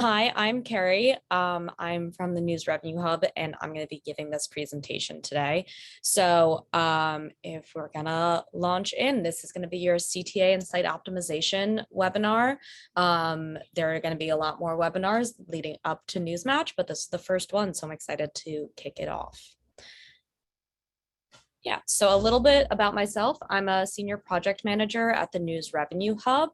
Hi, I'm Carrie. I'm from the News Revenue Hub, and I'm going to be giving this presentation today. So if we're going to launch in, this is going to be your CTA and site optimization webinar. There are going to be a lot more webinars leading up to NewsMatch, but this is the first one, so I'm excited to kick it off. Yeah, so a little bit about myself. I'm a senior project manager at the News Revenue Hub.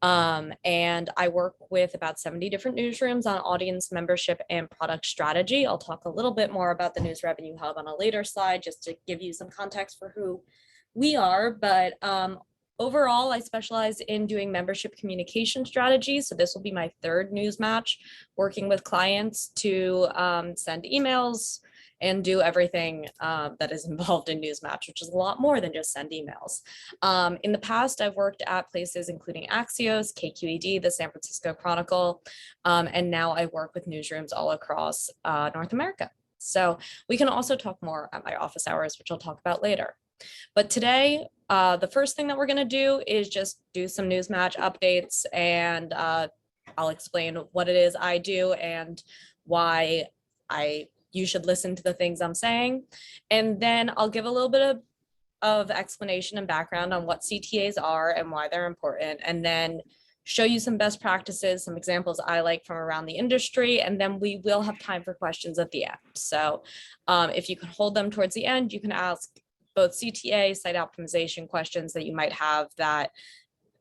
And I work with about 70 different newsrooms on audience membership and product strategy. I'll talk a little bit more about the News Revenue Hub on a later slide, just to give you some context for who we are. But overall, I specialize in doing membership communication strategies. So this will be my third NewsMatch, working with clients to send emails and do everything that is involved in NewsMatch, which is a lot more than just send emails. In the past, I've worked at places including Axios, KQED, the San Francisco Chronicle, and now I work with newsrooms all across North America. So we can also talk more at my office hours, which I'll talk about later. But today, the first thing that we're gonna do is just do some NewsMatch updates, and I'll explain what it is I do and why you should listen to the things I'm saying. And then I'll give a little bit of explanation and background on what CTAs are and why they're important, and then show you some best practices, some examples I like from around the industry, and then we will have time for questions at the end. So if you can hold them towards the end, you can ask both CTA, site optimization questions that you might have that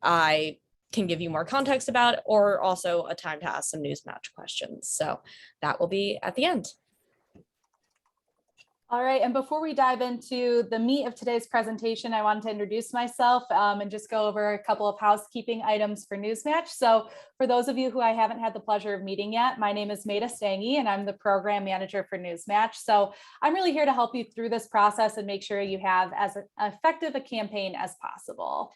I can give you more context about, or also a time to ask some NewsMatch questions. So that will be at the end. All right, and before we dive into the meat of today's presentation, I wanted to introduce myself and just go over a couple of housekeeping items for NewsMatch. So for those of you who I haven't had the pleasure of meeting yet, my name is Maida Stange, and I'm the program manager for NewsMatch. So I'm really here to help you through this process and make sure you have as effective a campaign as possible.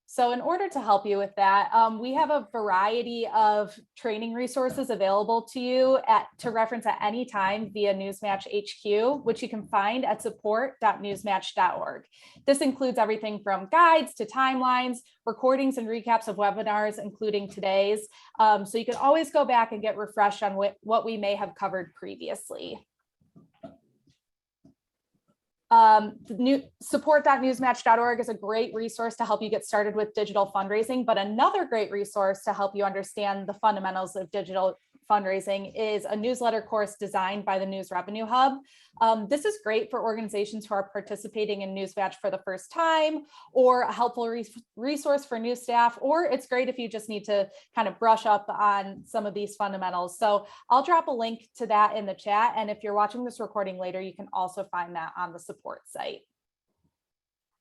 So in order to help you with that, we have a variety of training resources available to you to reference at any time via NewsMatch HQ, which you can find at support.newsmatch.org. This includes everything from guides to timelines, recordings and recaps of webinars, including today's. So you can always go back and get refreshed on what we may have covered previously. The new support.newsmatch.org is a great resource to help you get started with digital fundraising, but another great resource to help you understand the fundamentals of digital fundraising is a newsletter course designed by the News Revenue Hub. This is great for organizations who are participating in NewsMatch for the first time, or a helpful resource for new staff, or it's great if you just need to kind of brush up on some of these fundamentals. So I'll drop a link to that in the chat, and if you're watching this recording later, you can also find that on the support site.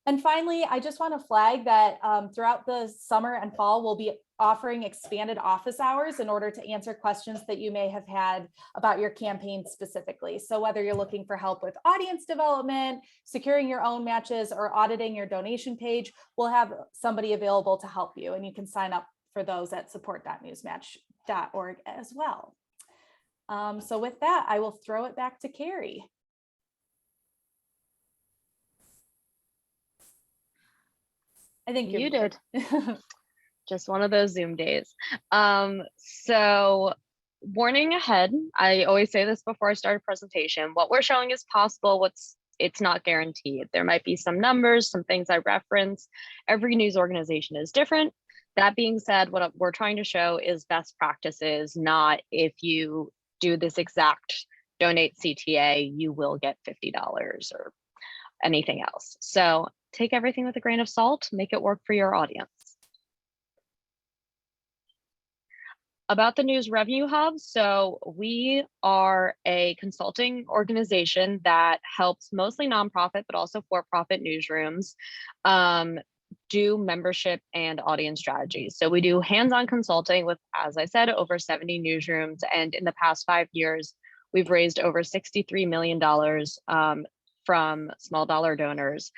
And finally, I just want to flag that throughout the summer and fall, we'll be offering expanded office hours in order to answer questions that you may have had about your campaign specifically. So whether you're looking for help with audience development, securing your own matches, or auditing your donation page, we'll have somebody available to help you. And you can sign up for those at support.newsmatch.org as well. So with that, I will throw it back to Carrie. I think you did. Just one of those Zoom days. So warning ahead, I always say this before I start a presentation, what we're showing is possible, it's not guaranteed. There might be some numbers, some things I reference. Every news organization is different. That being said, what we're trying to show is best practices, not if you do this exact donate CTA, you will get $50 or anything else. So take everything with a grain of salt, make it work for your audience. About the News Revenue Hub, so we are a consulting organization that helps mostly nonprofit, but also for-profit newsrooms do membership and audience strategies. So we do hands-on consulting with, as I said, over 70 newsrooms. And in the past 5 years, we've raised over $63 million from small dollar donors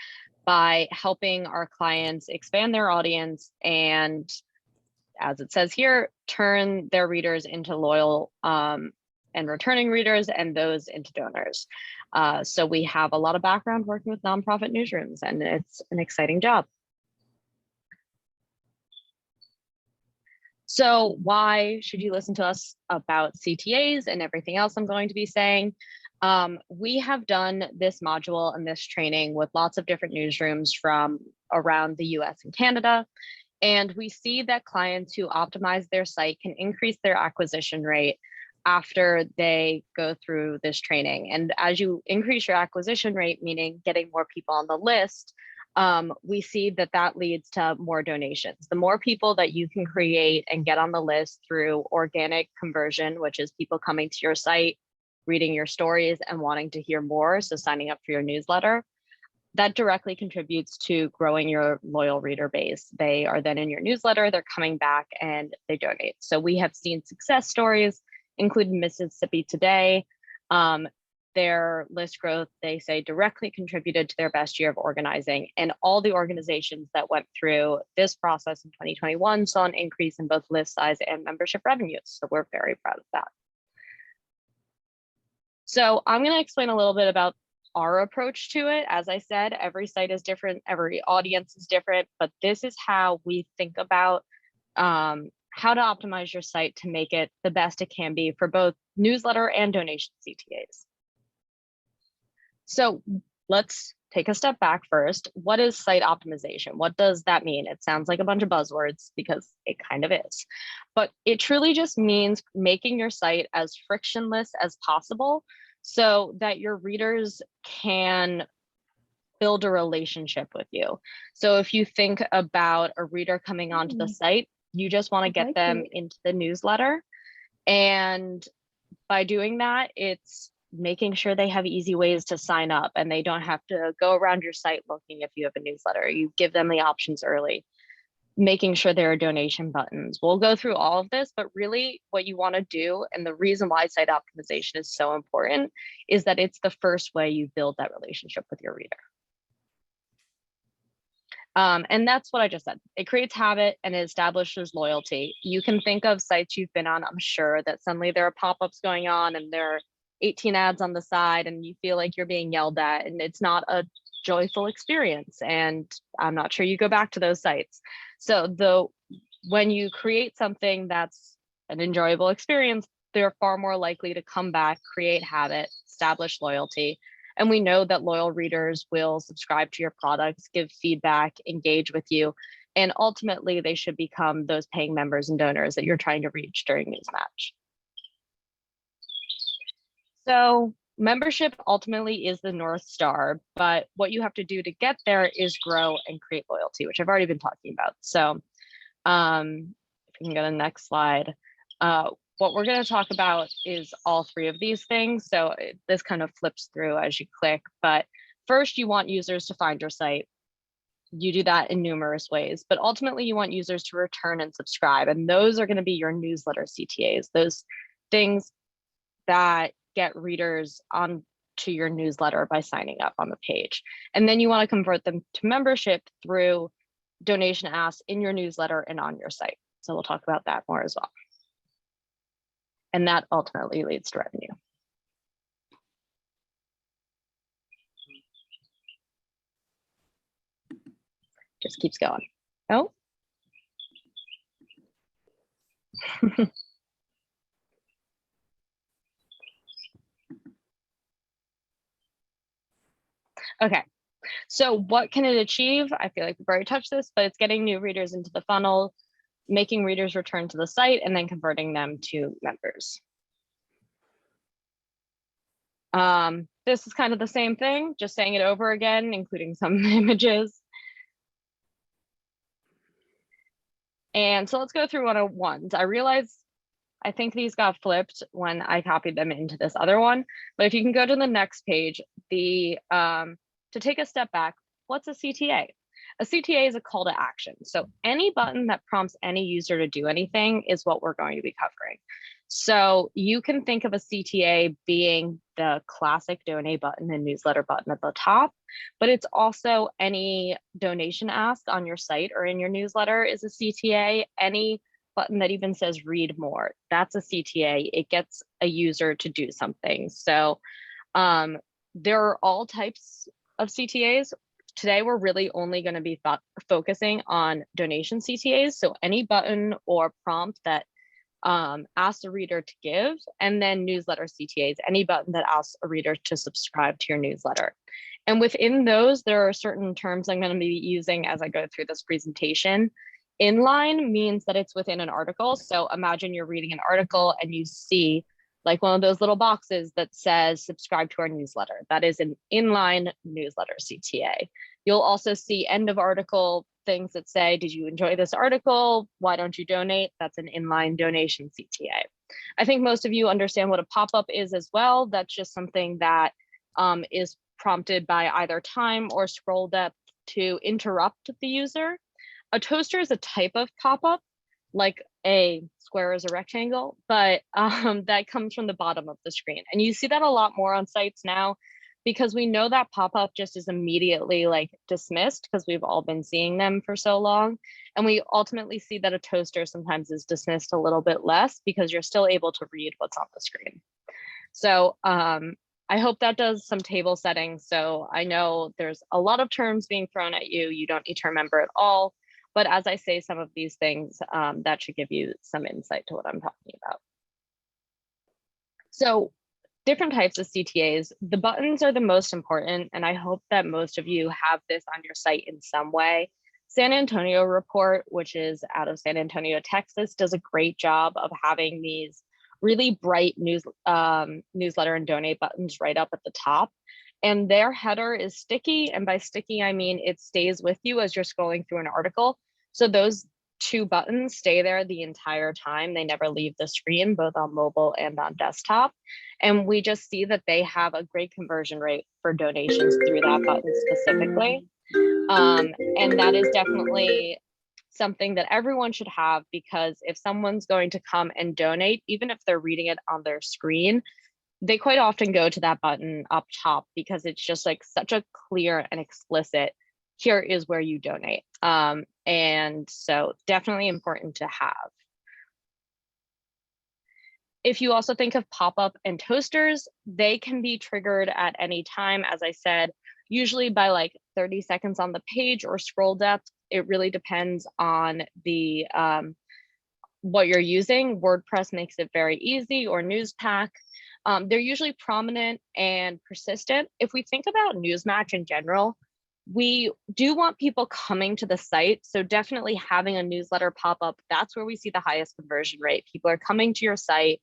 by helping our clients expand their audience and, as it says here, turn their readers into loyal and returning readers and those into donors. So we have a lot of background working with nonprofit newsrooms, and it's an exciting job. So why should you listen to us about CTAs and everything else I'm going to be saying? We have done this module and this training with lots of different newsrooms from around the US and Canada. And we see that clients who optimize their site can increase their acquisition rate after they go through this training. And as you increase your acquisition rate, meaning getting more people on the list, we see that that leads to more donations. The more people that you can create and get on the list through organic conversion, which is people coming to your site, reading your stories and wanting to hear more, so signing up for your newsletter, that directly contributes to growing your loyal reader base. They are then in your newsletter, they're coming back and they donate. So we have seen success stories, including Mississippi Today. Their list growth, they say, directly contributed to their best year of organizing. And all the organizations that went through this process in 2021 saw an increase in both list size and membership revenues. So we're very proud of that. So I'm going to explain a little bit about our approach to it. As I said, every site is different, every audience is different, but this is how we think about how to optimize your site to make it the best it can be for both newsletter and donation CTAs. So let's take a step back first. What is site optimization? What does that mean? It sounds like a bunch of buzzwords because it kind of is, but it truly just means making your site as frictionless as possible so that your readers can build a relationship with you. So if you think about a reader coming onto the site, you just want to get them into the newsletter. And by doing that, it's making sure they have easy ways to sign up and they don't have to go around your site looking if you have a newsletter. You give them the options early, making sure there are donation buttons. We'll go through all of this, but really what you want to do, and the reason why site optimization is so important, is that it's the first way you build that relationship with your reader. And that's what I just said. It creates habit and it establishes loyalty. You can think of sites you've been on, I'm sure, that suddenly there are pop-ups going on and there are 18 ads on the side and you feel like you're being yelled at and it's not a joyful experience. And I'm not sure you go back to those sites. So when you create something that's an enjoyable experience, they're far more likely to come back, create habit, establish loyalty. And we know that loyal readers will subscribe to your products, give feedback, engage with you, and ultimately they should become those paying members and donors that you're trying to reach during NewsMatch. So membership ultimately is the North Star, but what you have to do to get there is grow and create loyalty, which I've already been talking about. So if we can go to the next slide. What we're going to talk about is all three of these things. So this kind of flips through as you click, but first you want users to find your site. You do that in numerous ways, but ultimately you want users to return and subscribe. And those are going to be your newsletter CTAs, those things that get readers on to your newsletter by signing up on the page. And then you want to convert them to membership through donation asks in your newsletter and on your site. So we'll talk about that more as well. And that ultimately leads to revenue. Just keeps going. Oh. Okay, so what can it achieve? I feel like we've already touched this, but it's getting new readers into the funnel, making readers return to the site, and then converting them to members. This is kind of the same thing, just saying it over again, including some images. And so let's go through 101s. I realize I think these got flipped when I copied them into this other one, but if you can go to the next page, to take a step back, what's a CTA? A CTA is a call to action. So any button that prompts any user to do anything is what we're going to be covering. So you can think of a CTA being the classic donate button and newsletter button at the top, but it's also any donation ask on your site or in your newsletter is a CTA. Any button that even says read more, that's a CTA. It gets a user to do something. So there are all types of CTAs. today we're really only going to be focusing on donation CTAs. So any button or prompt that asks a reader to give, and then newsletter CTAs, any button that asks a reader to subscribe to your newsletter. And within those, there are certain terms I'm going to be using as I go through this presentation. Inline means that it's within an article. So imagine you're reading an article and you see like one of those little boxes that says subscribe to our newsletter. That is an inline newsletter CTA. You'll also see end of article things that say, did you enjoy this article? Why don't you donate? That's an inline donation CTA. I think most of you understand what a pop-up is as well. That's just something that is prompted by either time or scroll depth to interrupt the user. A toaster is a type of pop-up, like a square is a rectangle, but that comes from the bottom of the screen. And you see that a lot more on sites now because we know that pop-up just is immediately like dismissed because we've all been seeing them for so long. And we ultimately see that a toaster sometimes is dismissed a little bit less because you're still able to read what's on the screen. So I hope that does some table setting. So I know there's a lot of terms being thrown at you. You don't need to remember it all. But as I say some of these things, that should give you some insight to what I'm talking about. So different types of CTAs, the buttons are the most important, and I hope that most of you have this on your site in some way. San Antonio Report, which is out of San Antonio, Texas, does a great job of having these really bright newsletter and donate buttons right up at the top. And their header is sticky, and by sticky, I mean it stays with you as you're scrolling through an article. So those two buttons stay there the entire time. They never leave the screen, both on mobile and on desktop. And we just see that they have a great conversion rate for donations through that button specifically. And that is definitely something that everyone should have, because if someone's going to come and donate, even if they're reading it on their screen, they quite often go to that button up top because it's just like such a clear and explicit, here is where you donate. And so definitely important to have. If you also think of pop-up and toasters, they can be triggered at any time, as I said, usually by like 30 seconds on the page or scroll depth. It really depends on the what you're using. WordPress makes it very easy, or NewsPack. They're usually prominent and persistent. If we think about NewsMatch in general, we do want people coming to the site. So definitely having a newsletter pop up, that's where we see the highest conversion rate. People are coming to your site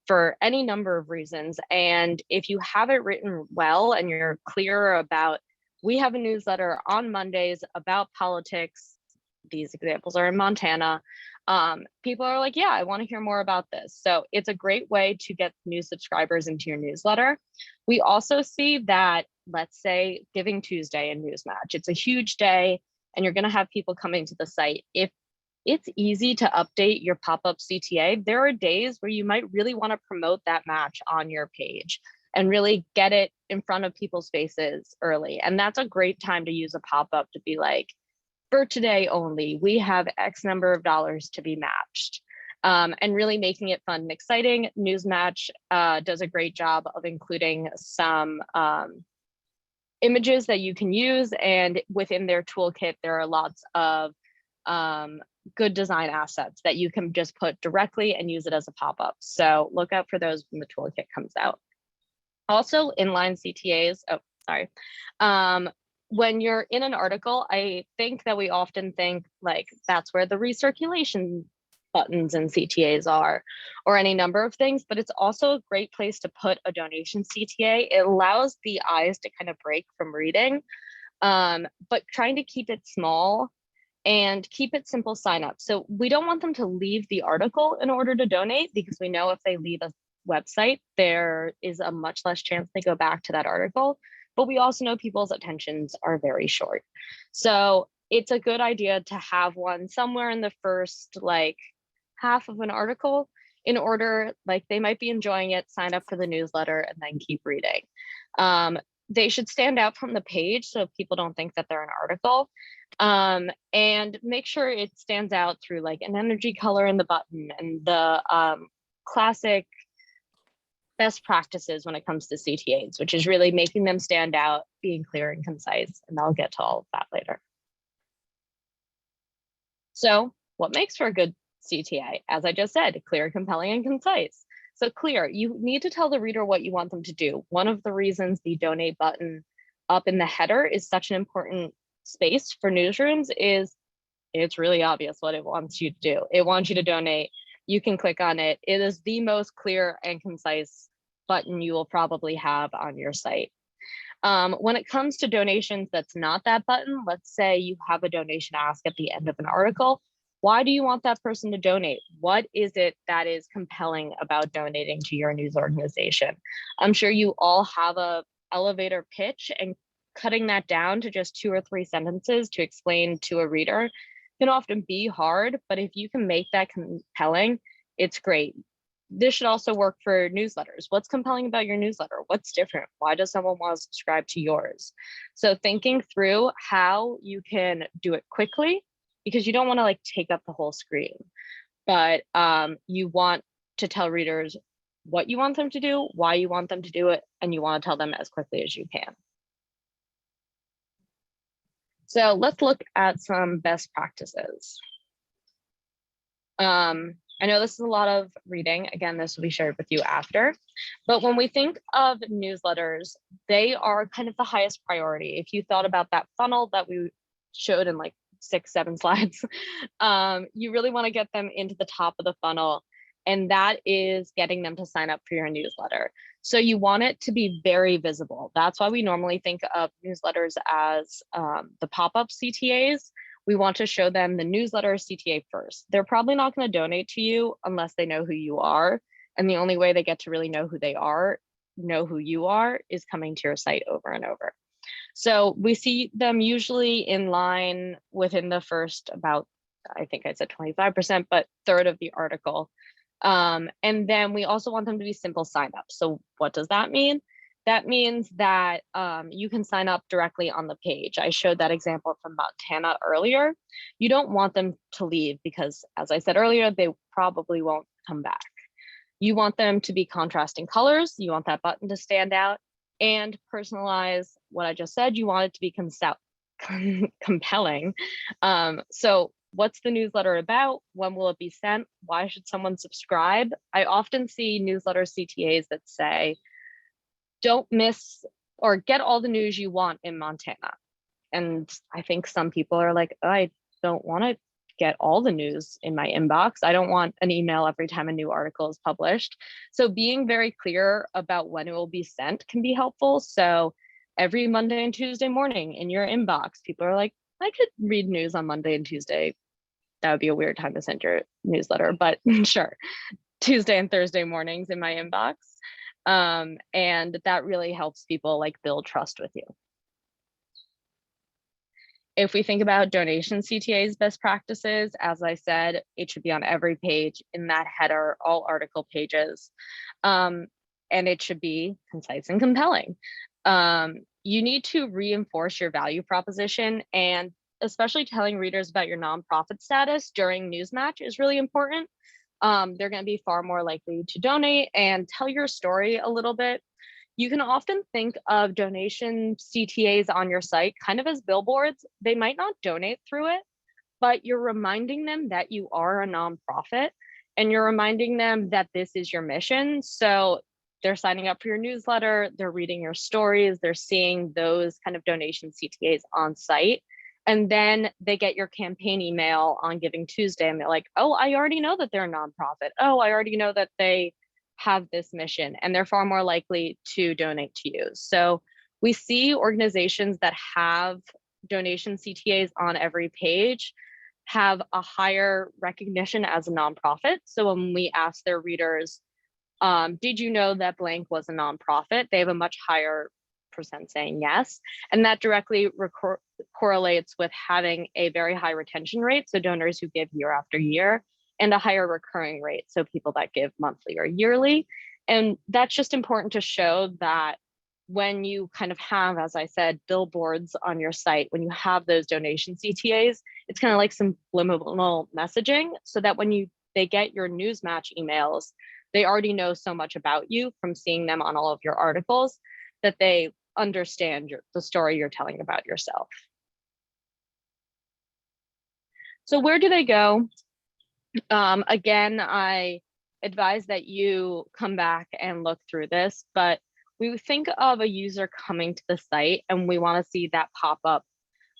for any number of reasons. And if you have it written well and you're clear about, we have a newsletter on Mondays about politics, these examples are in Montana, people are like, yeah, I want to hear more about this. So it's a great way to get new subscribers into your newsletter. We also see that, let's say Giving Tuesday in NewsMatch, it's a huge day and you're going to have people coming to the site. If it's easy to update your pop-up CTA, there are days where you might really want to promote that match on your page and really get it in front of people's faces early. And that's a great time to use a pop-up to be like, for today only, we have X number of dollars to be matched, and really making it fun and exciting. NewsMatch does a great job of including some images that you can use, and within their toolkit, there are lots of good design assets that you can just put directly and use it as a pop-up. So look out for those when the toolkit comes out. Also, inline CTAs, oh, sorry. When you're in an article, I think that we often think like that's where the recirculation buttons and CTAs are, or any number of things, but it's also a great place to put a donation CTA. It allows the eyes to kind of break from reading, but trying to keep it small and keep it simple sign up. So we don't want them to leave the article in order to donate, because we know if they leave a website, there is a much less chance they go back to that article. But we also know people's attentions are very short. So it's a good idea to have one somewhere in the first like half of an article, in order, like they might be enjoying it, sign up for the newsletter and then keep reading. They should stand out from the page so people don't think that they're an article, and make sure it stands out through like an energy color in the button and the classic best practices when it comes to CTAs, which is really making them stand out, being clear and concise, and I'll get to all of that later. So what makes for a good CTA? As I just said, clear, compelling, and concise. So clear, you need to tell the reader what you want them to do. One of the reasons the donate button up in the header is such an important space for newsrooms is it's really obvious what it wants you to do. It wants you to donate. You can click on it. It is the most clear and concise button you will probably have on your site. When it comes to donations, that's not that button. Let's say you have a donation ask at the end of an article. Why do you want that person to donate? What is it that is compelling about donating to your news organization? I'm sure you all have a elevator pitch, and cutting that down to just 2 or 3 sentences to explain to a reader can often be hard, but if you can make that compelling, it's great. This should also work for newsletters. What's compelling about your newsletter? What's different? Why does someone want to subscribe to yours? So thinking through how you can do it quickly, because you don't want to like take up the whole screen, but you want to tell readers what you want them to do, why you want them to do it, and you want to tell them as quickly as you can. So let's look at some best practices. I know this is a lot of reading. Again, this will be shared with you after. But when we think of newsletters, they are kind of the highest priority. If you thought about that funnel that we showed in like 6, 7 slides, you really want to get them into the top of the funnel. And that is getting them to sign up for your newsletter. So you want it to be very visible. That's why we normally think of newsletters as the pop-up CTAs. We want to show them the newsletter CTA first. They're probably not going to donate to you unless they know who you are. And the only way they get to really know who they are, know who you are, is coming to your site over and over. So we see them usually in line within the first about, I think I said 25%, but third of the article. And then we also want them to be simple signups. So what does that mean? That means that you can sign up directly on the page. I showed that example from Montana earlier. You don't want them to leave because, as I said earlier, they probably won't come back. You want them to be contrasting colors. You want that button to stand out and personalize what I just said. You want it to be compelling. So what's the newsletter about? When will it be sent? Why should someone subscribe? I often see newsletter CTAs that say, don't miss or get all the news you want in Montana. And I think some people are like, oh, I don't want to get all the news in my inbox. I don't want an email every time a new article is published. So being very clear about when it will be sent can be helpful. So every Monday and Tuesday morning in your inbox, people are like, I could read news on Monday and Tuesday. That would be a weird time to send your newsletter, but sure. Tuesday and Thursday mornings in my inbox. And that really helps people like build trust with you. If we think about donation CTAs best practices, as I said, it should be on every page in that header, all article pages. And it should be concise and compelling. You need to reinforce your value proposition, and especially telling readers about your nonprofit status during NewsMatch is really important. They're going to be far more likely to donate and tell your story a little bit. You can often think of donation CTAs on your site kind of as billboards. They might not donate through it, but you're reminding them that you are a nonprofit and you're reminding them that this is your mission. So they're signing up for your newsletter, they're reading your stories, they're seeing those kind of donation CTAs on site. And then they get your campaign email on Giving Tuesday and they're like, oh, I already know that they're a nonprofit. Oh, I already know that they have this mission, and they're far more likely to donate to you. So we see organizations that have donation CTAs on every page have a higher recognition as a nonprofit. So when we ask their readers, did you know that blank was a nonprofit? They have a much higher percent saying yes. And that directly correlates with having a very high retention rate. So donors who give year after year, and a higher recurring rate. So people that give monthly or yearly. And that's just important to show that when you kind of have, as I said, billboards on your site, when you have those donation CTAs, it's kind of like some subliminal messaging so that when they get your NewsMatch emails, they already know so much about you from seeing them on all of your articles that they understand the story you're telling about yourself. So where do they go? Again, I advise that you come back and look through this, but we think of a user coming to the site and we want to see that pop up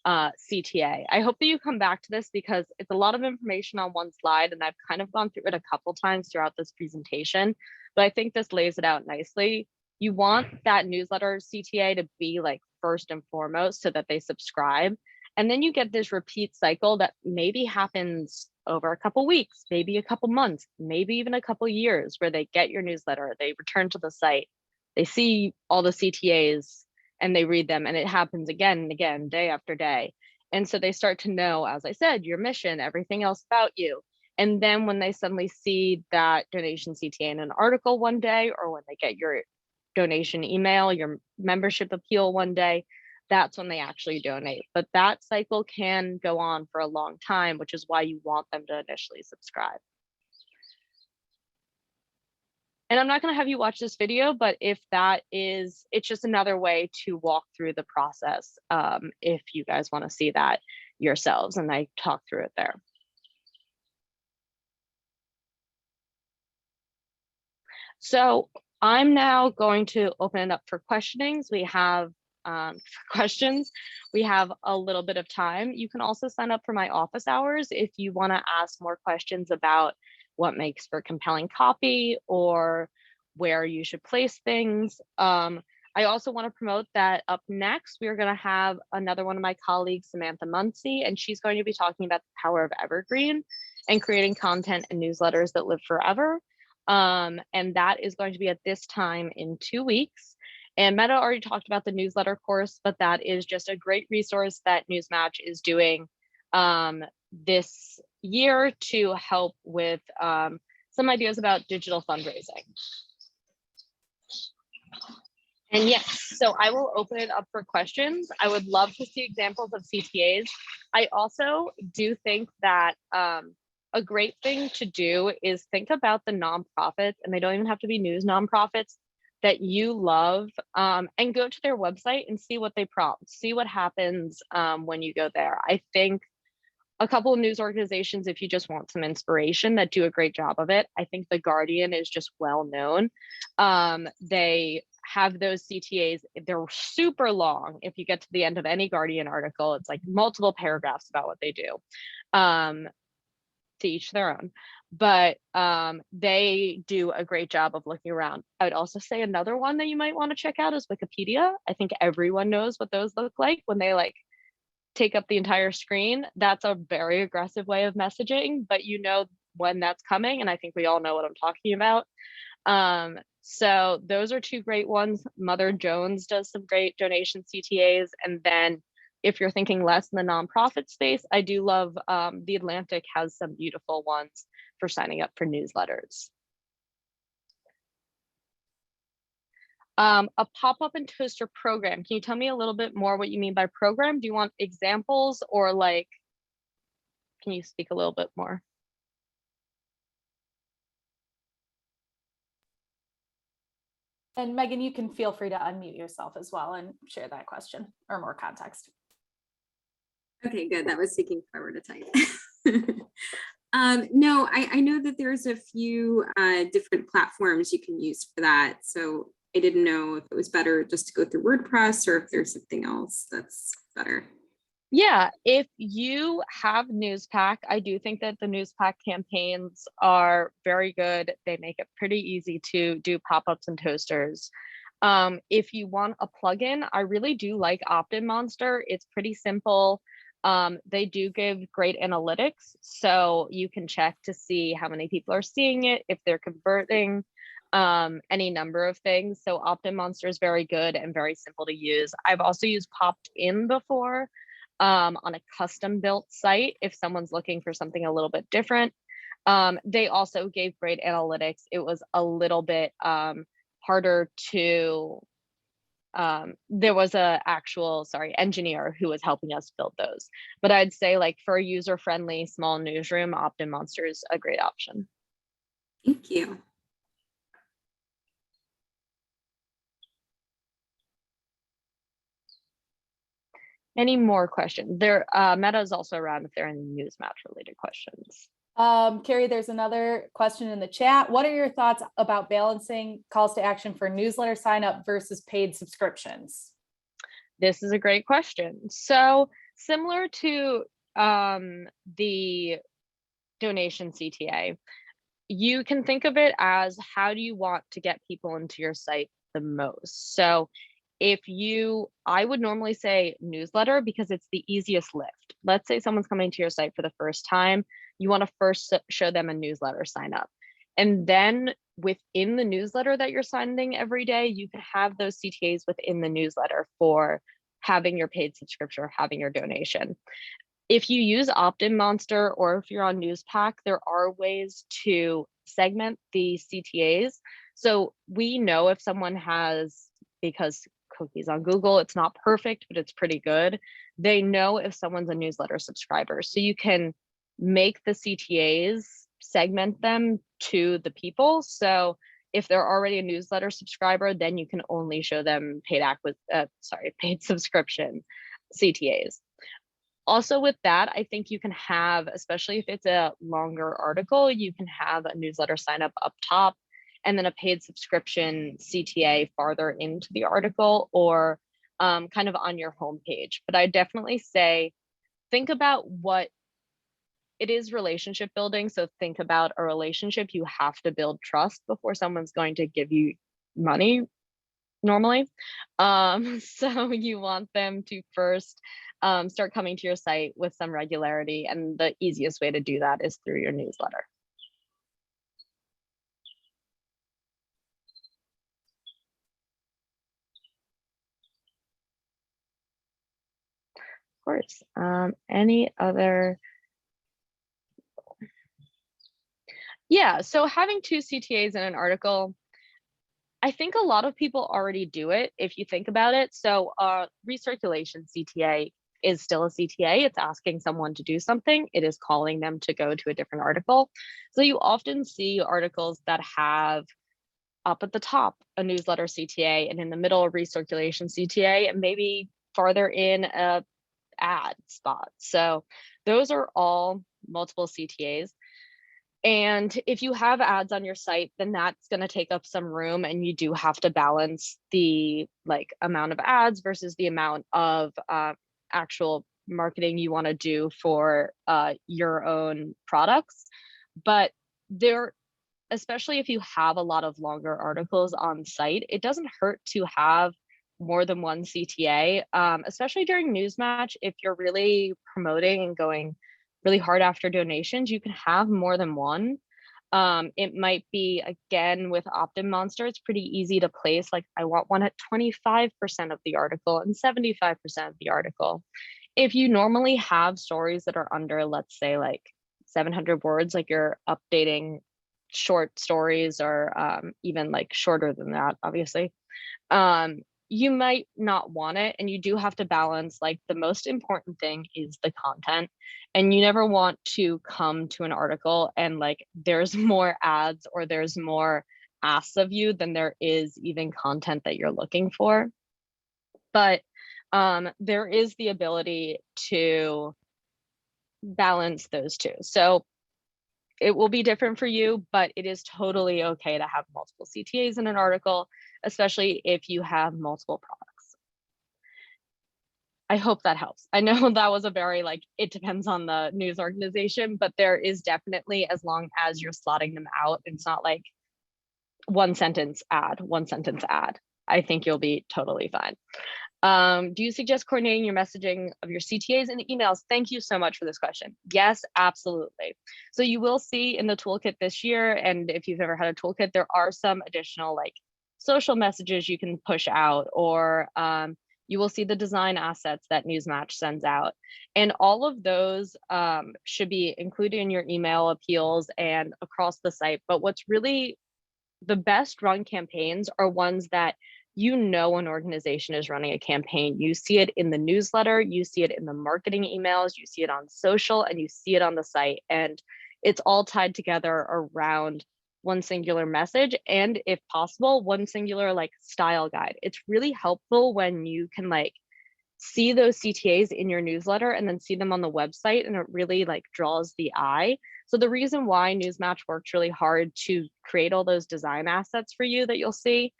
CTA. I hope that you come back to this because it's a lot of information on one slide, and I've kind of gone through it a couple times throughout this presentation, but I think this lays it out nicely. You want that newsletter CTA to be like first and foremost so that they subscribe. And then you get this repeat cycle that maybe happens over a couple weeks, maybe a couple months, maybe even a couple years, where they get your newsletter, they return to the site, they see all the CTAs and they read them, and it happens again and again, day after day. And so they start to know, as I said, your mission, everything else about you. And then when they suddenly see that donation CTA in an article one day, or when they get your donation email, your membership appeal one day, that's when they actually donate. But that cycle can go on for a long time, which is why you want them to initially subscribe. And I'm not going to have you watch this video, but if that is, it's just another way to walk through the process if you guys want to see that yourselves, and I talk through it there. So I'm now going to open it up for questionings. We have questions. We have a little bit of time. You can also sign up for my office hours if you want to ask more questions about what makes for compelling copy or where you should place things. I also want to promote that up next, we're going to have another one of my colleagues, Samantha Muncie, and she's going to be talking about the power of evergreen and creating content and newsletters that live forever. And that is going to be at this time in 2 weeks. And Meta already talked about the newsletter course, but that is just a great resource that NewsMatch is doing this year to help with some ideas about digital fundraising. And yes, so I will open it up for questions. I would love to see examples of CTAs. I also do think that a great thing to do is think about the nonprofits, and they don't even have to be news nonprofits, that you love, and go to their website and see what they prompt, see what happens when you go there. I think a couple of news organizations, if you just want some inspiration, that do a great job of it. I think The Guardian is just well known. They have those CTAs, they're super long. If you get to the end of any Guardian article, it's like multiple paragraphs about what they do. To each their own, but they do a great job of looking around. I would also say another one that you might want to check out is Wikipedia. I think everyone knows what those look like when they like take up the entire screen. That's a very aggressive way of messaging, but you know when that's coming, and I think we all know what I'm talking about. So those are two great ones. Mother Jones does some great donation CTAs, and then if you're thinking less in the nonprofit space, I do love The Atlantic has some beautiful ones for signing up for newsletters. A pop-up and toaster program. Can you tell me a little bit more what you mean by program? Do you want examples, or like, can you speak a little bit more? And Megan, you can feel free to unmute yourself as well and share that question or more context. Okay, good. That was taking forever to type. No, I know that there's a few different platforms you can use for that. So I didn't know if it was better just to go through WordPress or if there's something else that's better. Yeah, if you have NewsPack, I do think that the NewsPack campaigns are very good. They make it pretty easy to do pop-ups and toasters. If you want a plugin, I really do like Opt-in Monster. It's pretty simple. They do give great analytics, so you can check to see how many people are seeing it, if they're converting, any number of things. So Opt-in Monster is very good and very simple to use. I've also used Popped-in before on a custom built site if someone's looking for something a little bit different. They also gave great analytics. It was a little bit harder to there was a actual engineer who was helping us build those, but I'd say like for a user-friendly small newsroom, Opt-in Monster is a great option. Thank you. Any more questions? There, Meta is also around if there are any NewsMatch related questions. Carrie, there's another question in the chat. What are your thoughts about balancing calls to action for newsletter sign up versus paid subscriptions? This is a great question. So similar to the donation CTA, you can think of it as how do you want to get people into your site the most. So I would normally say newsletter because it's the easiest lift. Let's say someone's coming to your site for the first time. You want to first show them a newsletter sign up. And then within the newsletter that you're sending every day, you can have those CTAs within the newsletter for having your paid subscription or having your donation. If you use Opt-in Monster or if you're on Newspack, there are ways to segment the CTAs. So we know if someone has, because cookies on Google, it's not perfect, but it's pretty good. They know if someone's a newsletter subscriber. So you can make the CTAs, segment them to the people. So if they're already a newsletter subscriber, then you can only show them paid subscription CTAs. Also with that, I think you can have, especially if it's a longer article, you can have a newsletter sign up top and then a paid subscription CTA farther into the article or kind of on your homepage. But I definitely say, think about what it is relationship building. So think about a relationship. You have to build trust before someone's going to give you money normally. So you want them to first start coming to your site with some regularity. And the easiest way to do that is through your newsletter. Of course. Any other? Yeah, so having 2 CTAs in an article, I think a lot of people already do it if you think about it. So recirculation CTA is still a CTA. It's asking someone to do something. It is calling them to go to a different article. So you often see articles that have up at the top a newsletter CTA and in the middle a recirculation CTA and maybe farther in a ad spot. So those are all multiple CTAs. And if you have ads on your site, then that's going to take up some room and you do have to balance the amount of ads versus the amount of actual marketing you want to do for your own products. But especially if you have a lot of longer articles on site, it doesn't hurt to have more than one CTA, especially during NewsMatch. If you're really promoting and going really hard after donations, you can have more than one. It might be, again, with Opt-in Monster, it's pretty easy to place, like I want one at 25% of the article and 75% of the article. If you normally have stories that are under, let's say 700 words, like you're updating short stories or even shorter than that, obviously, you might not want it. And you do have to balance, the most important thing is the content. And you never want to come to an article and there's more ads or there's more asks of you than there is even content that you're looking for. But there is the ability to balance those two. So it will be different for you, but it is totally okay to have multiple CTAs in an article, especially if you have multiple products. I hope that helps. I know that was a very it depends on the news organization, but there is definitely, as long as you're slotting them out, it's not like one sentence ad, I think you'll be totally fine. Do you suggest coordinating your messaging of your CTAs and emails? Thank you so much for this question. Yes, absolutely. So you will see in the toolkit this year, and if you've ever had a toolkit, there are some additional social messages you can push out, or you will see the design assets that NewsMatch sends out. And all of those should be included in your email appeals and across the site. But what's really the best run campaigns are ones that an organization is running a campaign. You see it in the newsletter, you see it in the marketing emails, you see it on social, and you see it on the site. And it's all tied together around one singular message. And if possible, one singular style guide. It's really helpful when you can see those CTAs in your newsletter and then see them on the website, and it really like draws the eye. So the reason why NewsMatch worked really hard to create all those design assets for you that you'll see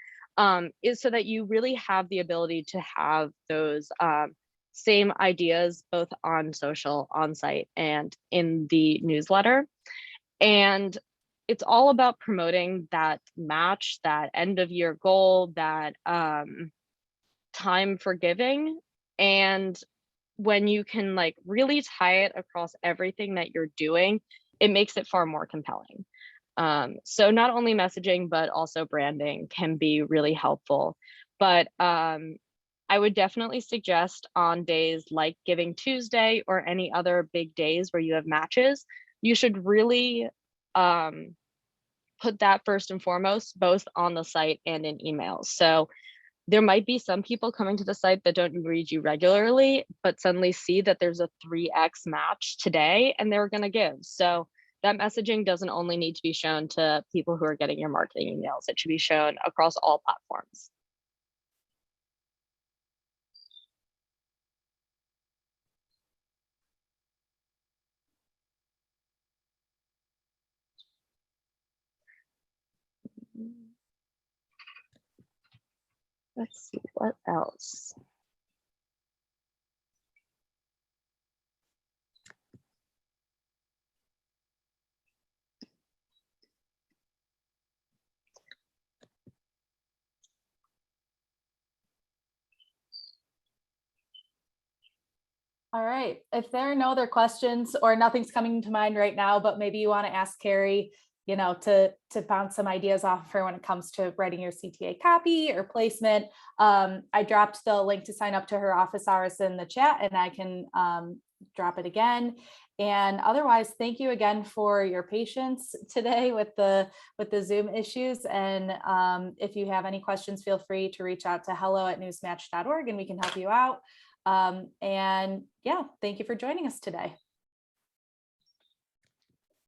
is so that you really have the ability to have those same ideas both on social, on site, and in the newsletter. And it's all about promoting that match, that end of year goal, that time for giving. And when you can like really tie it across everything that you're doing, it makes it far more compelling. So not only messaging, but also branding can be really helpful. But I would definitely suggest on days like Giving Tuesday or any other big days where you have matches, you should really put that first and foremost, both on the site and in emails. So there might be some people coming to the site that don't read you regularly, but suddenly see that there's a 3x match today and they're going to give. So that messaging doesn't only need to be shown to people who are getting your marketing emails. It should be shown across all platforms. Let's see, what else? All right. If there are no other questions or nothing's coming to mind right now, but maybe you want to ask Carrie, to bounce some ideas off her when it comes to writing your CTA copy or placement, I dropped the link to sign up to her office hours in the chat, and I can drop it again. And otherwise, thank you again for your patience today with the Zoom issues. And if you have any questions, feel free to reach out to hello@newsmatch.org and we can help you out. And yeah, thank you for joining us today.